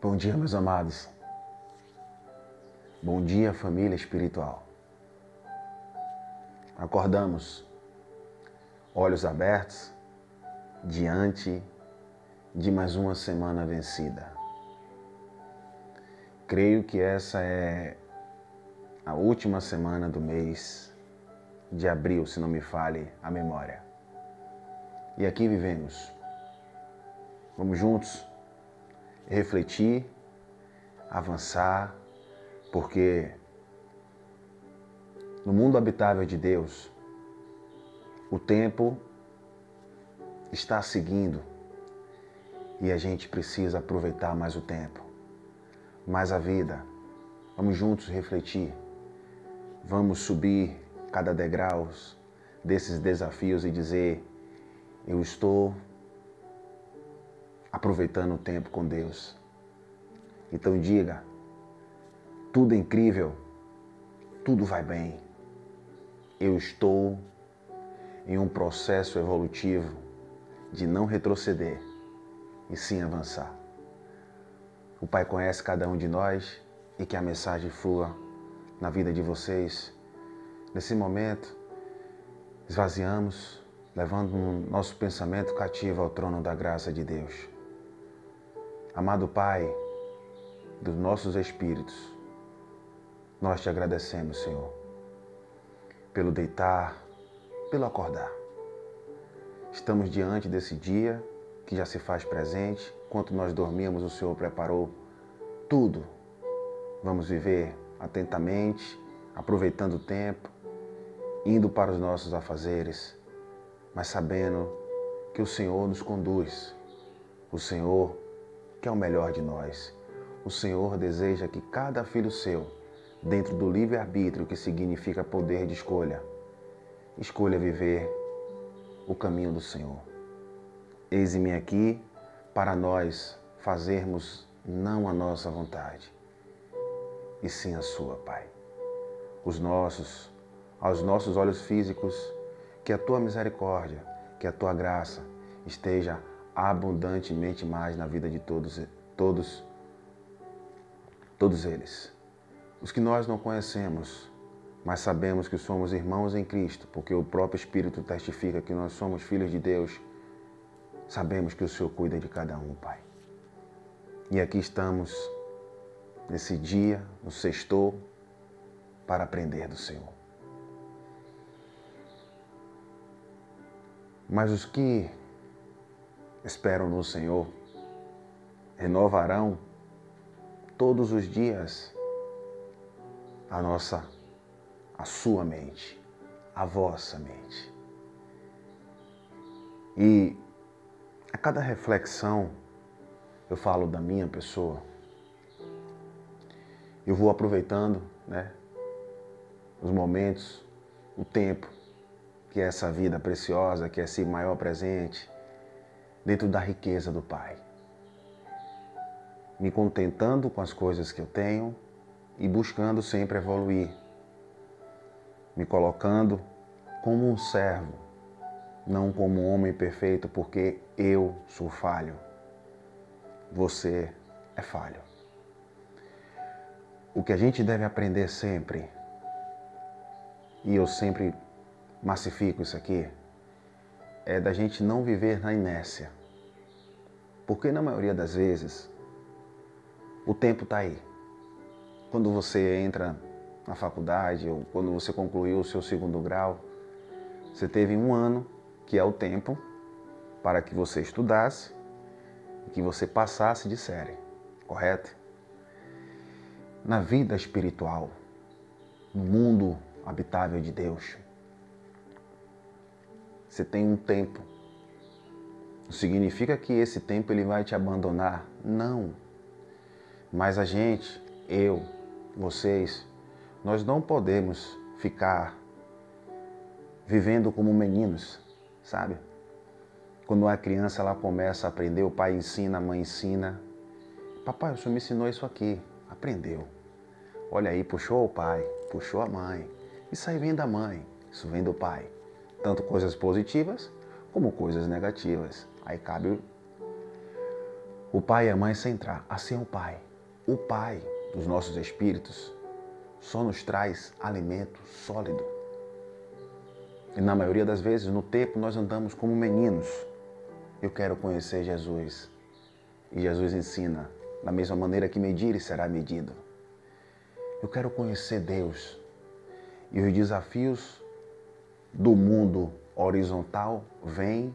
Bom dia, meus amados. Bom dia, família espiritual. Acordamos, olhos abertos, diante de mais uma semana vencida. Creio que essa é a última semana do mês de abril, se não me falhe a memória. E aqui vivemos. Vamos juntos refletir, avançar, porque no mundo habitável de Deus, o tempo está seguindo e a gente precisa aproveitar mais o tempo, mais a vida. Vamos juntos refletir, vamos subir cada degrau desses desafios e dizer: eu estou aproveitando o tempo com Deus. Então diga: tudo é incrível, tudo vai bem. Eu estou em um processo evolutivo de não retroceder e sim avançar. O Pai conhece cada um de nós e que a mensagem flua na vida de vocês. Nesse momento, esvaziamos, levando o nosso pensamento cativo ao trono da graça de Deus. Amado Pai dos nossos espíritos, nós te agradecemos, Senhor, pelo deitar, pelo acordar. Estamos diante desse dia que já se faz presente. Enquanto nós dormíamos, o Senhor preparou tudo. Vamos viver atentamente, aproveitando o tempo, indo para os nossos afazeres, mas sabendo que o Senhor nos conduz. O Senhor quer o melhor de nós. O Senhor deseja que cada filho seu, dentro do livre-arbítrio, que significa poder de escolha, escolha viver o caminho do Senhor. Eis-me aqui para nós fazermos não a nossa vontade, e sim a sua, Pai. Aos nossos olhos físicos, que a tua misericórdia, que a tua graça esteja abundantemente mais na vida de todos eles. Os que nós não conhecemos, mas sabemos que somos irmãos em Cristo, porque o próprio Espírito testifica que nós somos filhos de Deus. Sabemos que o Senhor cuida de cada um, Pai. E aqui estamos, nesse dia, no sextou, para aprender do Senhor. Mas os que esperam no Senhor renovarão todos os dias a sua mente, a vossa mente. E a cada reflexão, eu falo da minha pessoa, eu vou aproveitando, os momentos, o tempo, que é essa vida preciosa, que é esse maior presente, dentro da riqueza do Pai. Me contentando com as coisas que eu tenho e buscando sempre evoluir. Me colocando como um servo, não como um homem perfeito, porque eu sou falho. Você é falho. O que a gente deve aprender sempre, e eu sempre massifico isso aqui, é da gente não viver na inércia. Porque na maioria das vezes, o tempo está aí. Quando você entra na faculdade ou quando você concluiu o seu 2º grau, você teve 1 ano, que é o tempo, para que você estudasse e que você passasse de série, correto? Na vida espiritual, no mundo habitável de Deus, você tem um tempo. Não significa que esse tempo ele vai te abandonar, não. Mas a gente, eu, vocês, nós não podemos ficar vivendo como meninos, sabe? Quando uma criança ela começa a aprender, o pai ensina, a mãe ensina. Papai, o senhor me ensinou isso aqui. Aprendeu. Olha aí, puxou o pai, puxou a mãe. Isso aí vem da mãe, isso vem do pai. Tanto coisas positivas como coisas negativas. Aí cabe O pai e a mãe sem entrar. Assim é o pai. O pai dos nossos espíritos só nos traz alimento sólido. E na maioria das vezes, no tempo, nós andamos como meninos. Eu quero conhecer Jesus. E Jesus ensina, da mesma maneira que medires, será medido. Eu quero conhecer Deus. E os desafios do mundo horizontal vêm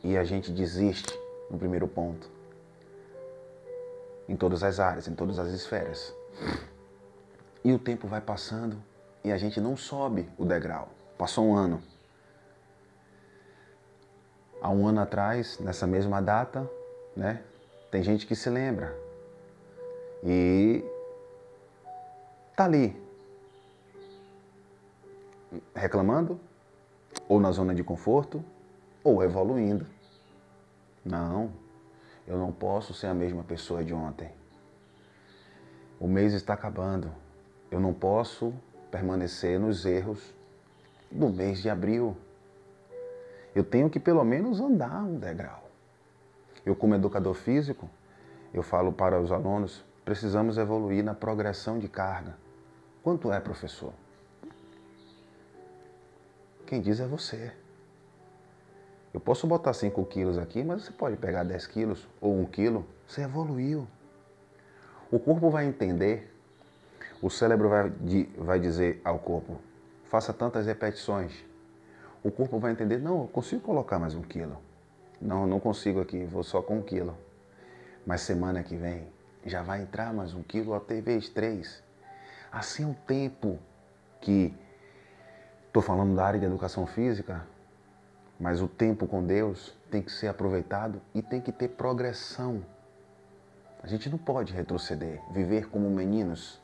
e a gente desiste no primeiro ponto. Em todas as áreas, em todas as esferas. E o tempo vai passando e a gente não sobe o degrau. Passou um ano. Há um ano atrás, nessa mesma data, né, tem gente que se lembra. E tá ali, reclamando, ou na zona de conforto, ou evoluindo. Não, eu não posso ser a mesma pessoa de ontem. O mês está acabando. Eu não posso permanecer nos erros do mês de abril. Eu tenho que pelo menos andar um degrau. Eu, como educador físico, eu falo para os alunos, precisamos evoluir na progressão de carga. Quanto é, professor? Quem diz é você. Eu posso botar 5 quilos aqui, mas você pode pegar 10 quilos ou 1 quilo. Você evoluiu. O corpo vai entender, o cérebro vai dizer ao corpo, faça tantas repetições. O corpo vai entender, não, eu consigo colocar mais 1 quilo. Não, não consigo aqui, vou só com 1 quilo. Mas semana que vem já vai entrar mais 1 quilo, até vez 3. Assim é o tempo que, estou falando da área de educação física, mas o tempo com Deus tem que ser aproveitado e tem que ter progressão. A gente não pode retroceder, viver como meninos.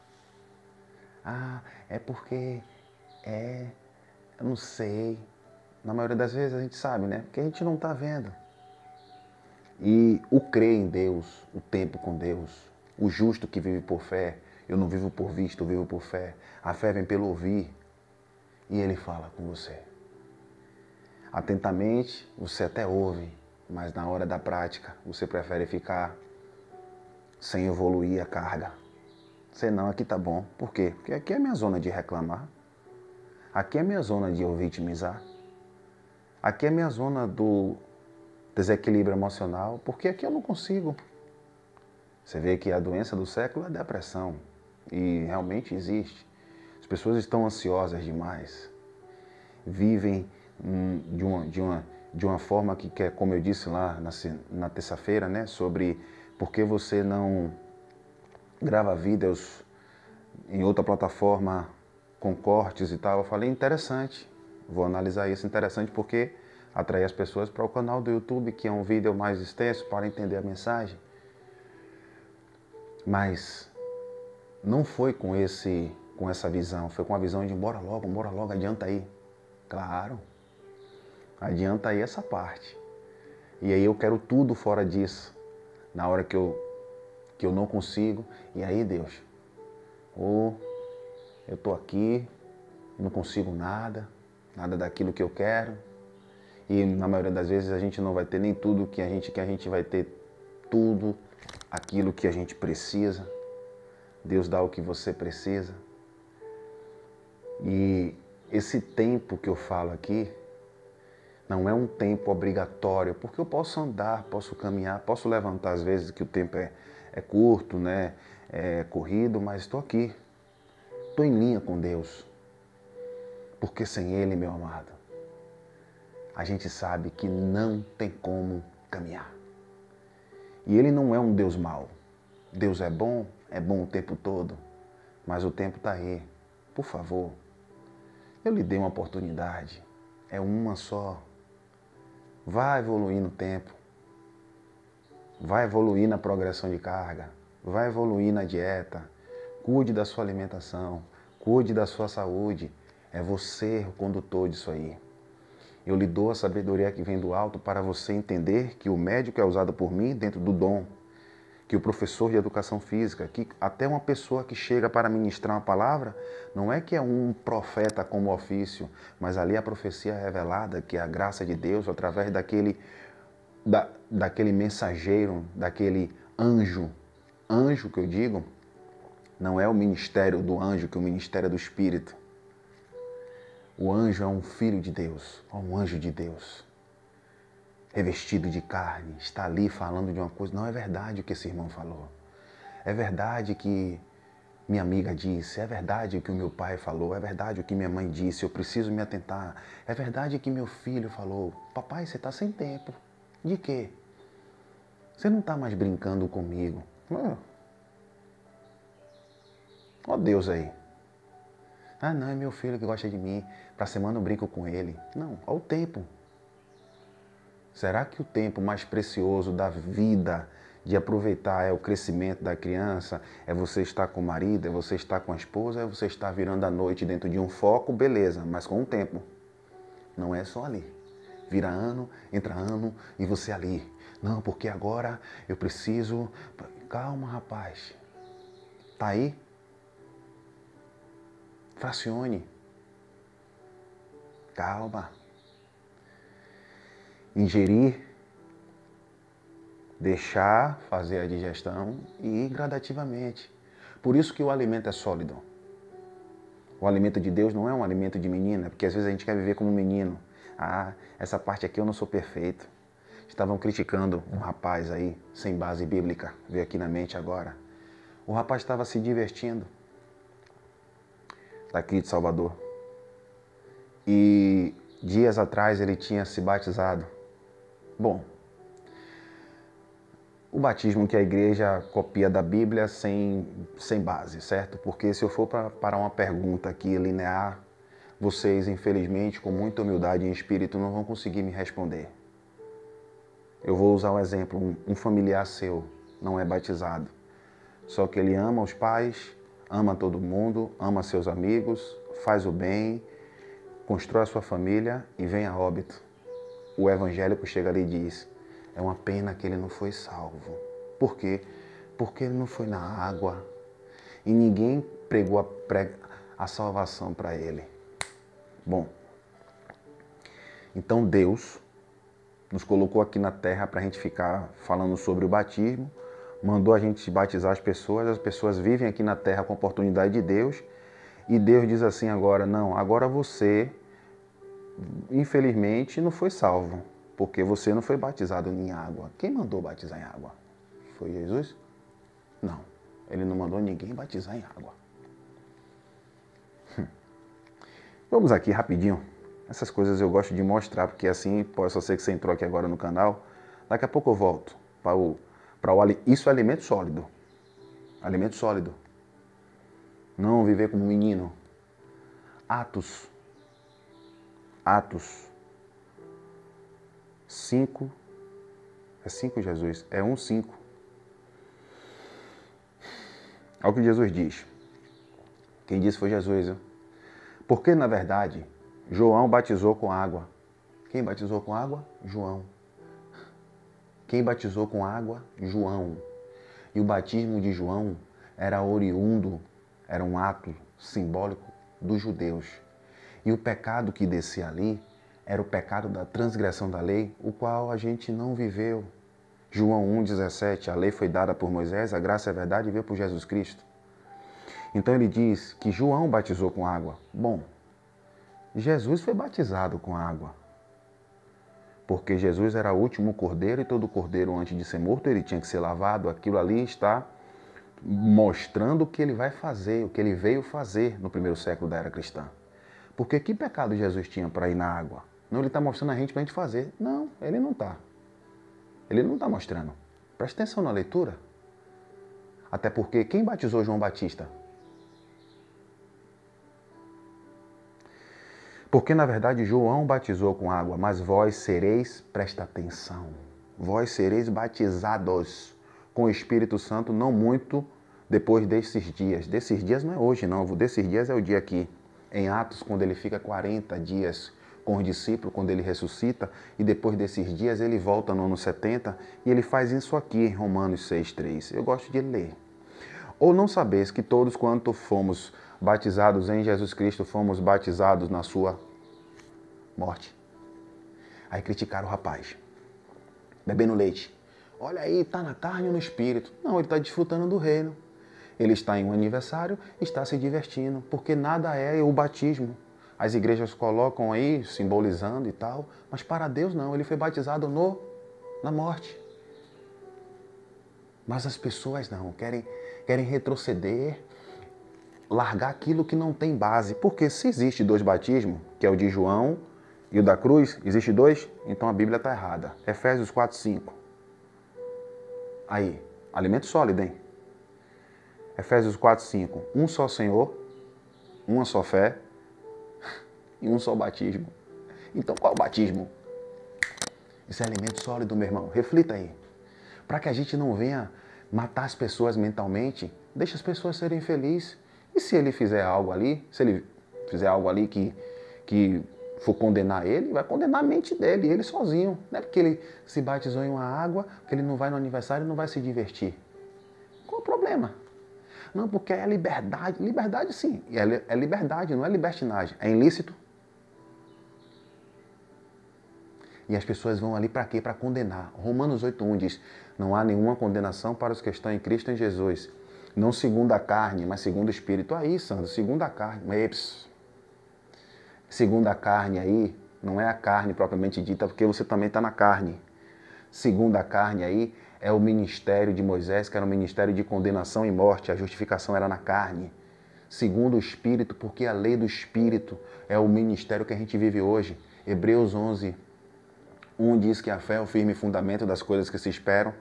Ah, é porque eu não sei. Na maioria das vezes a gente sabe, né? Porque a gente não está vendo. E o crer em Deus, o tempo com Deus, o justo que vive por fé, eu não vivo por vista, eu vivo por fé. A fé vem pelo ouvir e Ele fala com você. Atentamente, você até ouve, mas na hora da prática, você prefere ficar sem evoluir a carga. Sei não, aqui tá bom. Por quê? Porque aqui é minha zona de reclamar. Aqui é minha zona de eu vitimizar. Aqui é minha zona do desequilíbrio emocional, porque aqui eu não consigo. Você vê que a doença do século é a depressão. E realmente existe. As pessoas estão ansiosas demais. Vivem de uma forma que quer, como eu disse lá na terça-feira, né, sobre por que você não grava vídeos em outra plataforma com cortes e tal. Eu falei, interessante, vou analisar isso, interessante porque atrai as pessoas para o canal do YouTube, que é um vídeo mais extenso para entender a mensagem. Mas não foi com essa visão, foi com a visão de bora logo, adianta aí. Claro, adianta aí essa parte. E aí eu quero tudo fora disso, na hora que eu não consigo. E aí, Deus, eu estou aqui, não consigo nada daquilo que eu quero. E na maioria das vezes a gente não vai ter nem tudo que a gente quer, a gente vai ter tudo aquilo que a gente precisa. Deus dá o que você precisa. E esse tempo que eu falo aqui não é um tempo obrigatório, porque eu posso andar, posso caminhar, posso levantar às vezes que o tempo é curto, né? É corrido, mas estou aqui. Estou em linha com Deus. Porque sem Ele, meu amado, a gente sabe que não tem como caminhar. E Ele não é um Deus mau. Deus é bom o tempo todo, mas o tempo está aí. Por favor, eu lhe dei uma oportunidade, é uma só. Vai evoluir no tempo, vai evoluir na progressão de carga, vai evoluir na dieta, cuide da sua alimentação, cuide da sua saúde. É você o condutor disso aí. Eu lhe dou a sabedoria que vem do alto para você entender que o médico é usado por mim dentro do dom, que o professor de educação física, que até uma pessoa que chega para ministrar uma palavra, não é que é um profeta como ofício, mas ali a profecia revelada, que é a graça de Deus, através daquele mensageiro, daquele anjo. Anjo que eu digo, não é o ministério do anjo, que é o ministério do Espírito. O anjo é um filho de Deus, é um anjo de Deus, revestido de carne, está ali falando de uma coisa. Não é verdade o que esse irmão falou. É verdade que minha amiga disse, é verdade o que o meu pai falou, é verdade o que minha mãe disse, eu preciso me atentar. É verdade o que meu filho falou. Papai, você está sem tempo. De quê? Você não está mais brincando comigo. Ó Deus aí. Ah, não, é meu filho que gosta de mim. Pra semana eu brinco com ele. Não, ó o tempo. Será que o tempo mais precioso da vida de aproveitar é o crescimento da criança? É você estar com o marido? É você estar com a esposa? É você estar virando a noite dentro de um foco? Beleza, mas com o tempo. Não é só ali. Vira ano, entra ano e você ali. Não, porque agora eu preciso... Calma, rapaz. Tá aí? Fracione. Calma. Ingerir, deixar fazer a digestão e ir gradativamente. Por isso que o alimento é sólido. O alimento de Deus não é um alimento de menina, porque às vezes a gente quer viver como um menino. Ah, essa parte aqui eu não sou perfeito. Estavam criticando um rapaz aí, sem base bíblica, veio aqui na mente agora. O rapaz estava se divertindo, daqui de Salvador. E dias atrás ele tinha se batizado. Bom, o batismo que a igreja copia da Bíblia sem base, certo? Porque se eu for para uma pergunta aqui linear, vocês, infelizmente, com muita humildade e espírito, não vão conseguir me responder. Eu vou usar o exemplo, um familiar seu não é batizado, só que ele ama os pais, ama todo mundo, ama seus amigos, faz o bem, constrói a sua família e vem a óbito. O evangélico chega ali e diz, é uma pena que ele não foi salvo. Por quê? Porque ele não foi na água e ninguém pregou a salvação para ele. Bom, então Deus nos colocou aqui na terra para a gente ficar falando sobre o batismo, mandou a gente batizar as pessoas vivem aqui na terra com a oportunidade de Deus, e Deus diz assim agora, não, agora você, infelizmente, não foi salvo, porque você não foi batizado em água. Quem mandou batizar em água? Foi Jesus? Não, ele não mandou ninguém batizar em água. Vamos aqui rapidinho. Essas coisas eu gosto de mostrar, porque assim, pode ser que você entrou aqui agora no canal, daqui a pouco eu volto isso é alimento sólido. Alimento sólido. Não viver como menino. Atos 5, é 5 Jesus, é 1:5. Olha o que Jesus diz. Quem disse foi Jesus, viu? Porque, na verdade, João batizou com água. Quem batizou com água? João. Quem batizou com água? João. E o batismo de João era oriundo, era um ato simbólico dos judeus. E o pecado que descia ali era o pecado da transgressão da lei, o qual a gente não viveu. João 1,17, a lei foi dada por Moisés, a graça e a verdade veio por Jesus Cristo. Então ele diz que João batizou com água. Bom, Jesus foi batizado com água. Porque Jesus era o último cordeiro e todo cordeiro, antes de ser morto, ele tinha que ser lavado. Aquilo ali está mostrando o que ele vai fazer, o que ele veio fazer no primeiro século da era cristã. Porque que pecado Jesus tinha para ir na água? Não, ele está mostrando a gente para a gente fazer. Não, ele não está. Ele não está mostrando. Presta atenção na leitura. Até porque quem batizou João Batista? Porque, na verdade, João batizou com água, mas vós sereis, presta atenção, vós sereis batizados com o Espírito Santo não muito depois desses dias. Desses dias não é hoje, não. Desses dias é o dia aqui. Em Atos, quando ele fica 40 dias com os discípulos, quando ele ressuscita, e depois desses dias ele volta no ano 70, e ele faz isso aqui em Romanos 6:3. Eu gosto de ler. Ou não sabeis que todos quanto fomos batizados em Jesus Cristo, fomos batizados na sua morte. Aí criticaram o rapaz, bebendo leite. olha aí, está na carne ou no espírito? Não, ele está desfrutando do reino. Ele está em um aniversário, está se divertindo, porque nada é o batismo. As igrejas colocam aí, simbolizando e tal, mas para Deus não, ele foi batizado na morte. Mas as pessoas não, querem retroceder, largar aquilo que não tem base. Porque se existe 2 batismos, que é o de João e o da cruz, existe 2, então a Bíblia está errada. Efésios 4:5. Aí, alimento sólido, hein? Efésios 4:5. Um só Senhor, uma só fé e um só batismo. Então qual é o batismo? Isso é alimento sólido, meu irmão. Reflita aí. Para que a gente não venha matar as pessoas mentalmente, deixa as pessoas serem felizes. E se ele fizer algo ali, que for condenar ele, vai condenar a mente dele, ele sozinho. Não é porque ele se batizou em uma água, que ele não vai no aniversário e não vai se divertir. Qual o problema? Não, porque é liberdade. Liberdade sim, é liberdade, não é libertinagem. É ilícito. E as pessoas vão ali para quê? Para condenar. Romanos 8:1 diz, não há nenhuma condenação para os que estão em Cristo em Jesus. Não segundo a carne, mas segundo o Espírito. Aí, Sandro, segundo a carne. Segundo a carne aí, não é a carne propriamente dita, porque você também está na carne. Segundo a carne aí, é o ministério de Moisés, que era um ministério de condenação e morte. A justificação era na carne. Segundo o Espírito, porque a lei do Espírito é o ministério que a gente vive hoje. Hebreus 11:1 diz que a fé é o firme fundamento das coisas que se esperam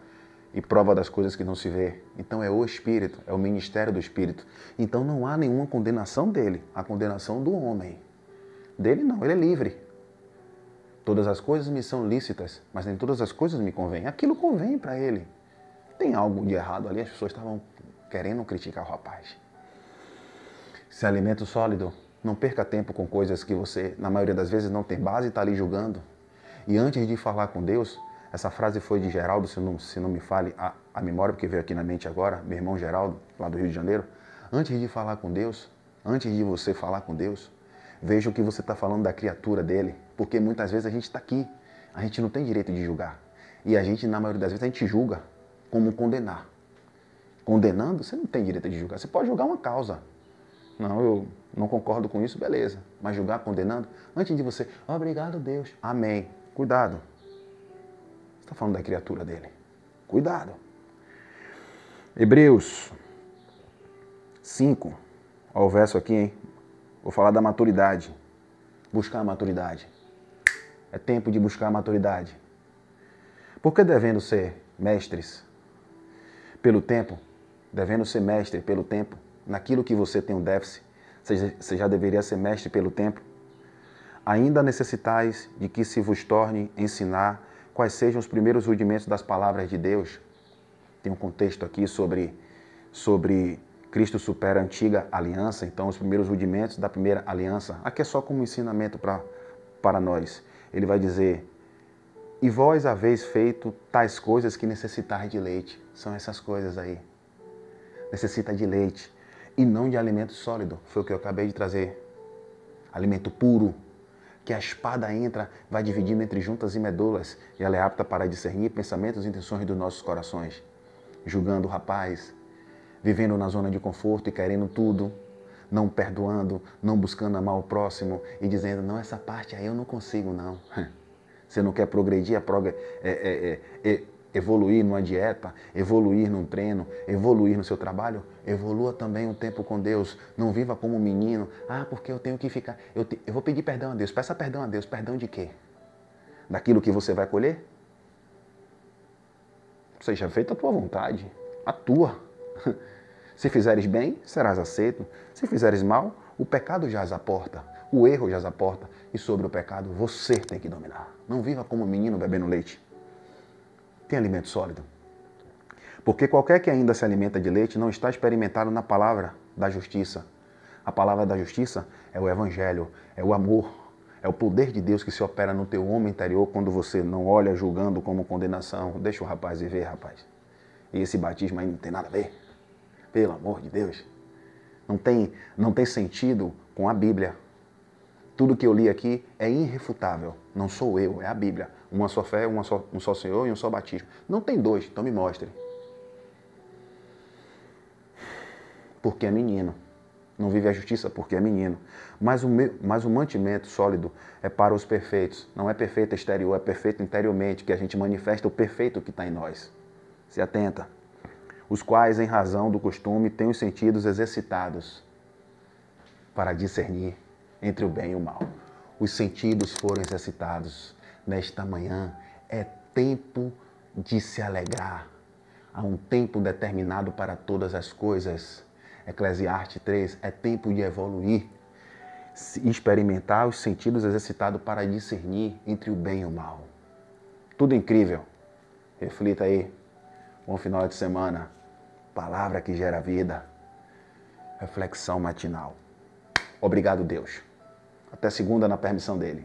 e prova das coisas que não se vê. Então é o Espírito, é o ministério do Espírito. Então não há nenhuma condenação dele, a condenação do homem. Dele não, ele é livre. Todas as coisas me são lícitas, mas nem todas as coisas me convêm. Aquilo convém para ele. Tem algo de errado ali, as pessoas estavam querendo criticar o rapaz. Se alimento sólido, não perca tempo com coisas que você, na maioria das vezes, não tem base e está ali julgando. E antes de falar com Deus, essa frase foi de Geraldo, se não me fale a memória, porque veio aqui na mente agora, meu irmão Geraldo, lá do Rio de Janeiro. Antes de falar com Deus, antes de você falar com Deus, veja o que você está falando da criatura dele, porque muitas vezes a gente está aqui, a gente não tem direito de julgar. E a gente, na maioria das vezes, a gente julga como condenar. Condenando, você não tem direito de julgar. Você pode julgar uma causa. Não, eu não concordo com isso, beleza. Mas julgar condenando, antes de você, obrigado Deus, amém. Cuidado. Você está falando da criatura dele. Cuidado. Hebreus 5, olha o verso aqui, hein? Vou falar da maturidade. Buscar a maturidade. É tempo de buscar a maturidade. Por que devendo ser mestres pelo tempo, devendo ser mestre pelo tempo, naquilo que você tem um déficit, você já deveria ser mestre pelo tempo? Ainda necessitais de que se vos torne ensinar quais sejam os primeiros rudimentos das palavras de Deus? Tem um contexto aqui sobre Cristo supera a antiga aliança, então os primeiros rudimentos da primeira aliança. Aqui é só como ensinamento para nós. Ele vai dizer, e vós haveis feito tais coisas que necessitais de leite. São essas coisas aí. Necessita de leite e não de alimento sólido. Foi o que eu acabei de trazer. Alimento puro, que a espada entra, vai dividindo entre juntas e medulas, e ela é apta para discernir pensamentos e intenções dos nossos corações. Julgando o rapaz, vivendo na zona de conforto e querendo tudo, não perdoando, não buscando amar o próximo e dizendo, não, essa parte aí eu não consigo, não. Você não quer progredir, evoluir numa dieta, evoluir num treino, evoluir no seu trabalho, evolua também um tempo com Deus. Não viva como um menino. Ah, porque eu tenho que ficar... Eu vou pedir perdão a Deus. Peça perdão a Deus. Perdão de quê? Daquilo que você vai colher? Seja feita a tua vontade. A tua. Se fizeres bem, serás aceito. Se fizeres mal, o pecado jaz à porta. O erro jaz à porta. E sobre o pecado, você tem que dominar. Não viva como um menino bebendo leite. Tem alimento sólido. Porque qualquer que ainda se alimenta de leite não está experimentado na palavra da justiça. A palavra da justiça é o evangelho, é o amor, é o poder de Deus que se opera no teu homem interior quando você não olha julgando como condenação. Deixa o rapaz viver, rapaz. E esse batismo aí não tem nada a ver. Pelo amor de Deus. Não tem sentido com a Bíblia. Tudo que eu li aqui é irrefutável. Não sou eu, é a Bíblia. Uma só fé, um só Senhor e um só batismo. Não tem dois, então me mostre. Porque é menino. Não vive a justiça porque é menino. Mas o mantimento sólido é para os perfeitos. Não é perfeito exterior, é perfeito interiormente, que a gente manifesta o perfeito que está em nós. Se atenta. Os quais, em razão do costume, têm os sentidos exercitados para discernir entre o bem e o mal. Os sentidos foram exercitados. Nesta manhã é tempo de se alegrar. Há um tempo determinado para todas as coisas. Eclesiastes 3, é tempo de evoluir, experimentar os sentidos exercitados para discernir entre o bem e o mal. Tudo incrível. Reflita aí. Bom final de semana. Palavra que gera vida. Reflexão matinal. Obrigado, Deus. Até segunda na permissão dele.